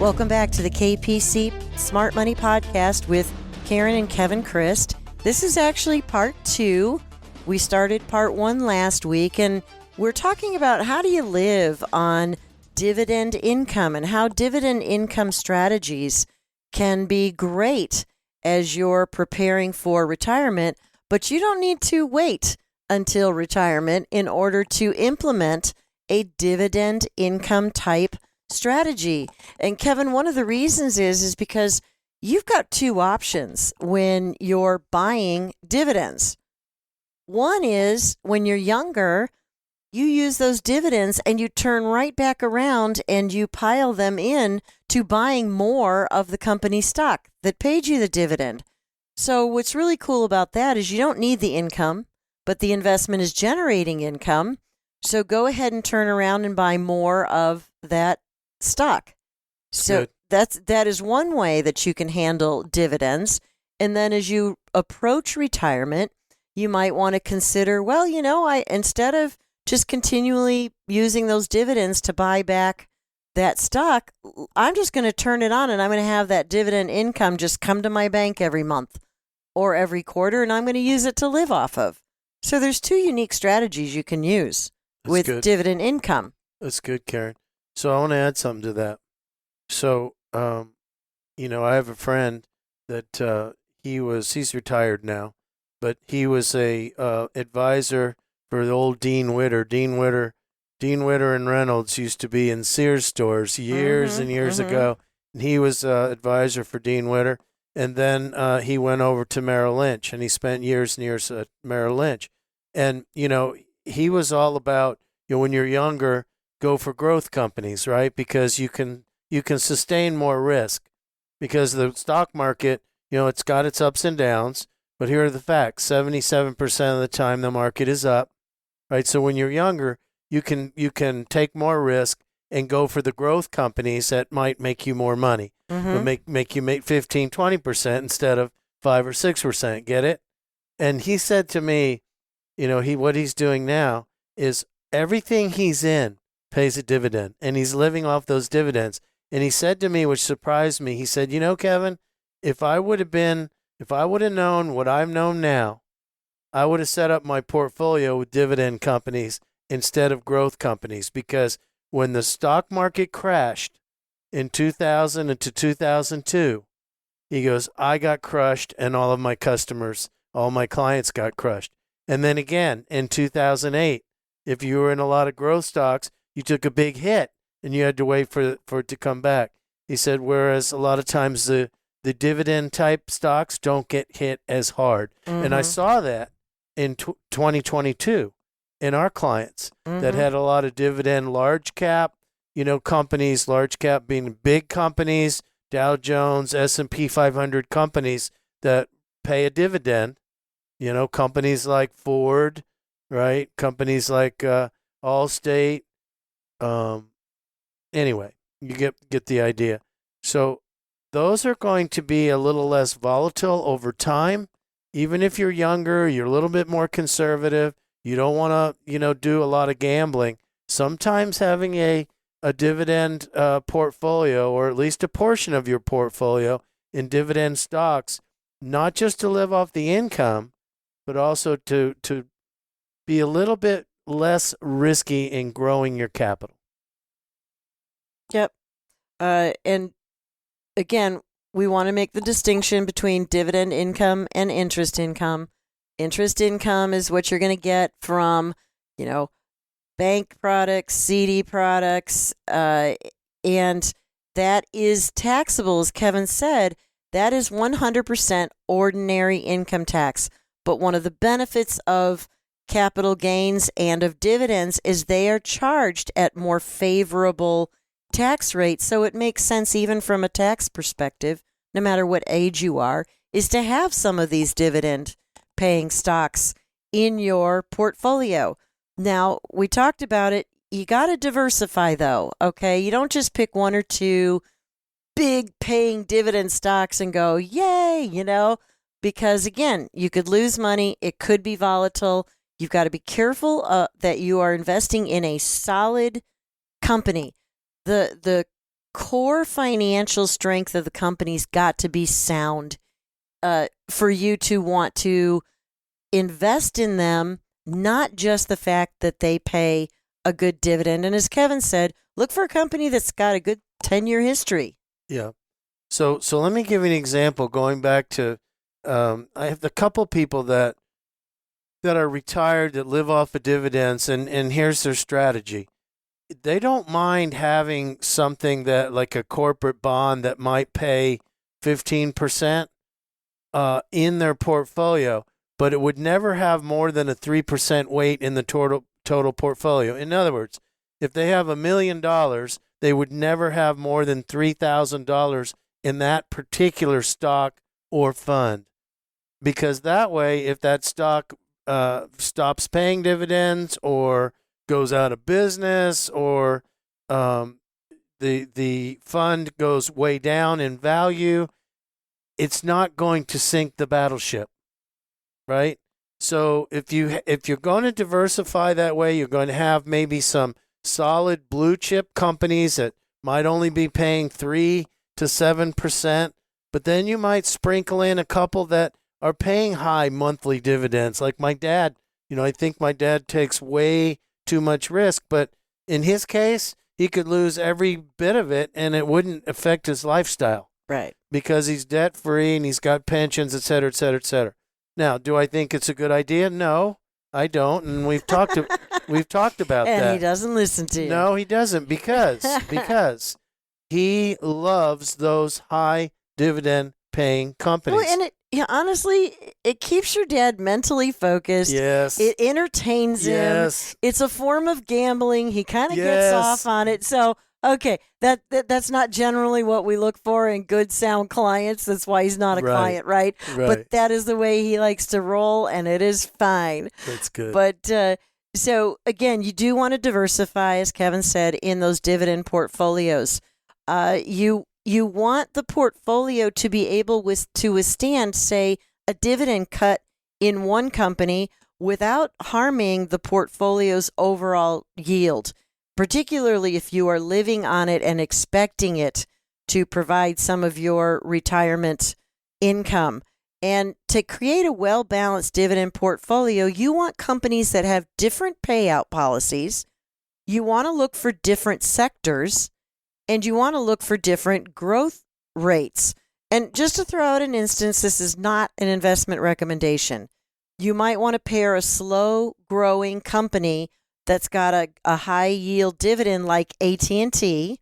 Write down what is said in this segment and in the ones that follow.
Welcome back to the KPC Smart Money Podcast with Karen and Kevin Christ. This is actually part 2. We started part 1 last week, and we're talking about how do you live on dividend income and how dividend income strategies can be great as you're preparing for retirement, but you don't need to wait until retirement in order to implement a dividend income type strategy. And Kevin, one of the reasons is because you've got 2 options when you're buying dividends. One is when you're younger, you use those dividends and you turn right back around and you pile them in to buying more of the company's stock that paid you the dividend. So what's really cool about that is you don't need the income, but the investment is generating income. So go ahead and turn around and buy more of that stock. So that is one way that you can handle dividends. And then as you approach retirement, you might want to consider, well, instead of just continually using those dividends to buy back that stock, I'm just going to turn it on and I'm going to have that dividend income just come to my bank every month or every quarter, and I'm going to use it to live off of. So there's 2 unique strategies you can use with dividend income. That's good, Karen. So I want to add something to that. So, I have a friend that he's retired now, but he was a advisor for the old Dean Witter. Dean Witter and Reynolds used to be in Sears stores years and years ago. And he was advisor for Dean Witter. And then he went over to Merrill Lynch, and he spent years and years at Merrill Lynch. And, he was all about, when you're younger, go for growth companies, right? Because you can sustain more risk. Because the stock market, it's got its ups and downs. But here are the facts. 77% of the time the market is up, right? So when you're younger, you can take more risk and go for the growth companies that might make you more money. But make you make 15, 20% instead of 5 or 6%. Get it? And he said to me, what he's doing now is everything he's in pays a dividend, and he's living off those dividends. And he said to me, which surprised me, he said, Kevin, if I would have known what I've known now, I would have set up my portfolio with dividend companies instead of growth companies, because when the stock market crashed in 2000 into 2002, he goes, I got crushed and all of my customers, all my clients got crushed. And then again in 2008, if you were in a lot of growth stocks, you took a big hit and you had to wait for it to come back. He said, whereas a lot of times the dividend type stocks don't get hit as hard. And I saw that in 2022 in our clients that had a lot of dividend large cap, companies, large cap being big companies, Dow Jones, S&P 500 companies that pay a dividend, companies like Ford, right? Companies like Allstate. Anyway, you get the idea. So those are going to be a little less volatile over time. Even if you're younger, you're a little bit more conservative, you don't want to, do a lot of gambling. Sometimes having a dividend portfolio, or at least a portion of your portfolio in dividend stocks, not just to live off the income, but also to be a little bit less risky in growing your capital. Yep. And again, we want to make the distinction between dividend income and interest income. Interest income is what you're going to get from, bank products, CD products, and that is taxable, as Kevin said. That is 100% ordinary income tax. But one of the benefits of capital gains and of dividends is they are charged at more favorable tax rates. So it makes sense, even from a tax perspective, no matter what age you are, is to have some of these dividend paying stocks in your portfolio. Now, we talked about it. You got to diversify, though, okay? You don't just pick 1 or 2 big paying dividend stocks and go, yay, because, again, you could lose money. It could be volatile. You've got to be careful that you are investing in a solid company. The core financial strength of the company's got to be sound for you to want to invest in them, not just the fact that they pay a good dividend. And as Kevin said, look for a company that's got a good 10-year history. Yeah. So let me give you an example. Going back to, I have a couple people that are retired that live off of dividends, and here's their strategy. They don't mind having something that like a corporate bond that might pay 15% in their portfolio, but it would never have more than a 3% weight in the total portfolio. In other words, if they have $1 million, they would never have more than $3,000 in that particular stock or fund. Because that way, if that stock stops paying dividends or goes out of business, or the fund goes way down in value, it's not going to sink the battleship, right? So if you're going to diversify that way, you're going to have maybe some solid blue chip companies that might only be paying 3 to 7%, but then you might sprinkle in a couple that are paying high monthly dividends. Like my dad, I think my dad takes way too much risk, but in his case, he could lose every bit of it and it wouldn't affect his lifestyle. Right. Because he's debt free and he's got pensions, et cetera, et cetera, et cetera. Now, do I think it's a good idea? No, I don't. And we've talked about that. And he doesn't listen to you. No, he doesn't because he loves those high dividend paying companies. Well, and honestly, it keeps your dad mentally focused. Yes. It entertains him. It's a form of gambling. He kind of gets off on it. So, okay, that's not generally what we look for in good, sound clients. That's why he's not a client, right? But that is the way he likes to roll, and it is fine. That's good. But so, again, you do want to diversify, as Kevin said, in those dividend portfolios. You want the portfolio to be able to withstand, say, a dividend cut in one company without harming the portfolio's overall yield, particularly if you are living on it and expecting it to provide some of your retirement income. And to create a well-balanced dividend portfolio, you want companies that have different payout policies. You want to look for different sectors. And you want to look for different growth rates. And just to throw out an instance, this is not an investment recommendation. You might want to pair a slow-growing company that's got a high-yield dividend like AT&T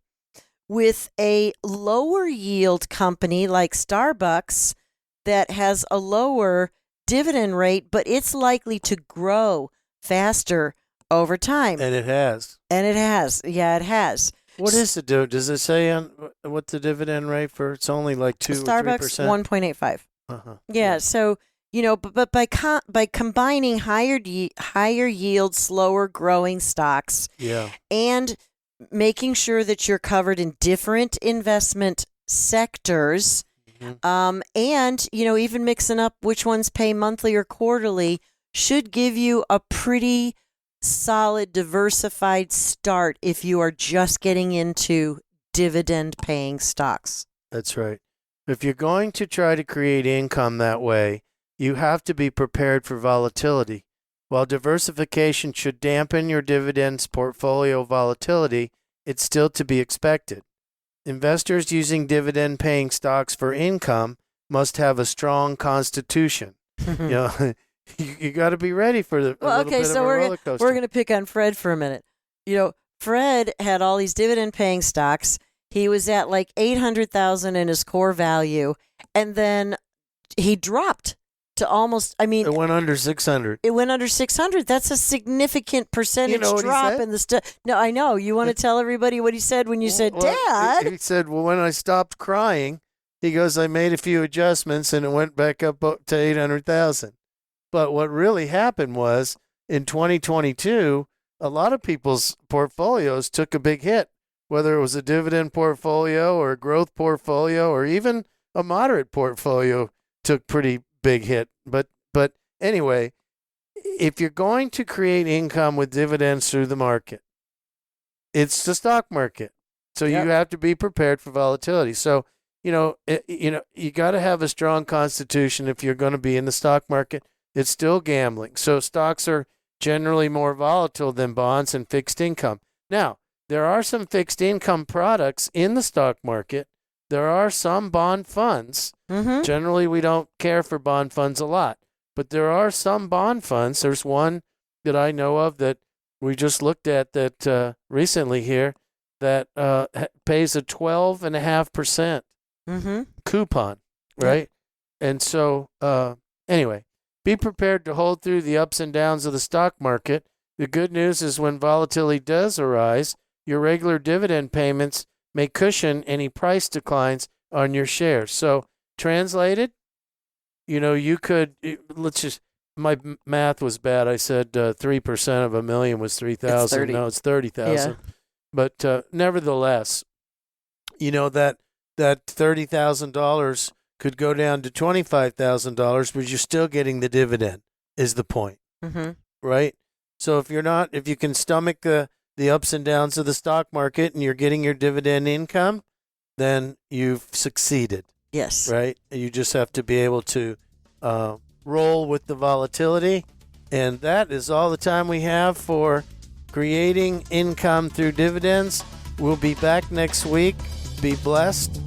with a lower-yield company like Starbucks that has a lower dividend rate, but it's likely to grow faster over time. And it has. Yeah, it has. What is it, dude? Does it say on what the dividend rate for? It's only like 2 Starbucks, or 3%? 1.85. Uh-huh. Yeah, so, but by combining higher yield, slower growing stocks, and making sure that you're covered in different investment sectors, and, even mixing up which ones pay monthly or quarterly should give you a pretty solid diversified start if you are just getting into dividend paying stocks. That's right. If you're going to try to create income that way, you have to be prepared for volatility. While diversification should dampen your dividends portfolio volatility, it's still to be expected. Investors using dividend paying stocks for income must have a strong constitution. You got to be ready for a little bit of a roller coaster. We're going to pick on Fred for a minute. Fred had all these dividend-paying stocks. He was at like $800,000 in his core value, and then he dropped to almost. It went under 600. It went under 600. That's a significant percentage drop in the stuff. No, I know. You want to tell everybody what he said when you said, "Dad"? He said, "Well, when I stopped crying," he goes, "I made a few adjustments, and it went back up to 800,000." But what really happened was in 2022, a lot of people's portfolios took a big hit, whether it was a dividend portfolio or a growth portfolio or even a moderate portfolio took pretty big hit. But anyway, if you're going to create income with dividends through the market, it's the stock market. So Yep. you have to be prepared for volatility. So, you got to have a strong constitution if you're going to be in the stock market. It's still gambling. So stocks are generally more volatile than bonds and fixed income. Now, there are some fixed income products in the stock market. There are some bond funds. Mm-hmm. Generally, we don't care for bond funds a lot, but there are some bond funds. There's one that I know of that we just looked at that recently here that pays a 12.5% Mm-hmm. coupon, right? And so, anyway, be prepared to hold through the ups and downs of the stock market. The good news is when volatility does arise, your regular dividend payments may cushion any price declines on your shares. So, translated, you could, my math was bad. I said 3% of a million was 3,000. No, it's 30,000. Yeah. But nevertheless, that $30,000 could go down to $25,000, but you're still getting the dividend, is the point, Mm-hmm. right? So if you can stomach the ups and downs of the stock market and you're getting your dividend income, then you've succeeded, Yes. right? You just have to be able to roll with the volatility. And that is all the time we have for creating income through dividends. We'll be back next week. Be blessed.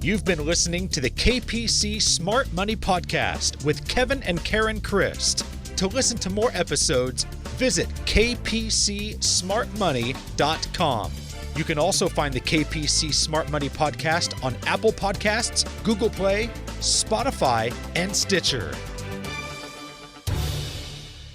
You've been listening to the KPC Smart Money Podcast with Kevin and Karen Christ. To listen to more episodes, visit kpcsmartmoney.com. You can also find the KPC Smart Money Podcast on Apple Podcasts, Google Play, Spotify, and Stitcher.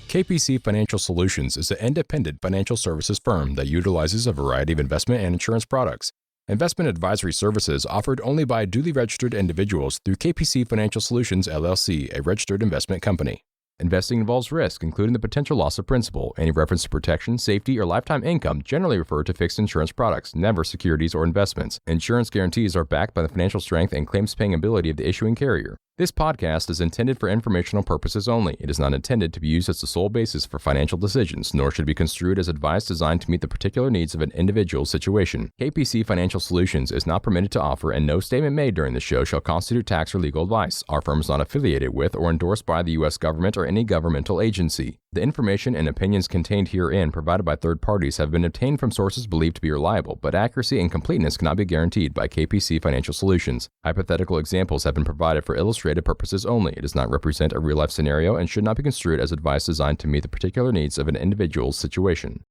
KPC Financial Solutions is an independent financial services firm that utilizes a variety of investment and insurance products. Investment advisory services offered only by duly registered individuals through KPC Financial Solutions, LLC, a registered investment company. Investing involves risk, including the potential loss of principal. Any reference to protection, safety, or lifetime income generally refer to fixed insurance products, never securities or investments. Insurance guarantees are backed by the financial strength and claims-paying ability of the issuing carrier. This podcast is intended for informational purposes only. It is not intended to be used as the sole basis for financial decisions, nor should it be construed as advice designed to meet the particular needs of an individual's situation. KPC Financial Solutions is not permitted to offer, and no statement made during the show shall constitute tax or legal advice. Our firm is not affiliated with or endorsed by the U.S. government or any governmental agency. The information and opinions contained herein provided by third parties have been obtained from sources believed to be reliable, but accuracy and completeness cannot be guaranteed by KPC Financial Solutions. Hypothetical examples have been provided for illustrative purposes only. It does not represent a real-life scenario and should not be construed as advice designed to meet the particular needs of an individual's situation.